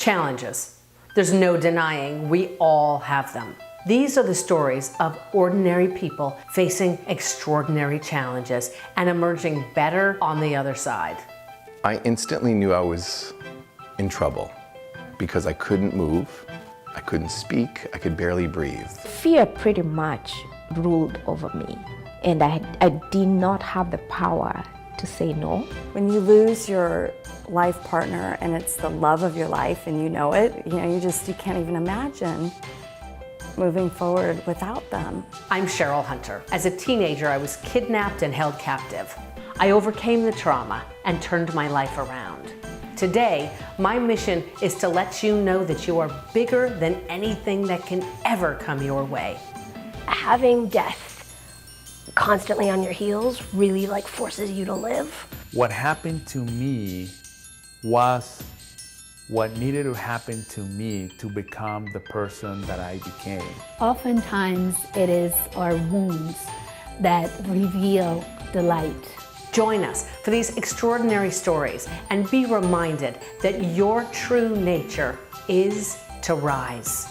Challenges. There's no denying we all have them. These are the stories of ordinary people facing extraordinary challenges and emerging better on the other side. I instantly knew I was in trouble because I couldn't move, I couldn't speak, I could barely breathe. Fear pretty much ruled over me, and I did not have the power to say no. When you lose your life partner and it's the love of your life and you know it, you can't even imagine moving forward without them. I'm Cheryl Hunter. As a teenager, I was kidnapped and held captive. I overcame the trauma and turned my life around. Today, my mission is to let you know that you are bigger than anything that can ever come your way. Having death constantly on your heels really forces you to live. What happened to me was what needed to happen to me to become the person that I became. Oftentimes it is our wounds that reveal the light. Join us for these extraordinary stories and be reminded that your true nature is to rise.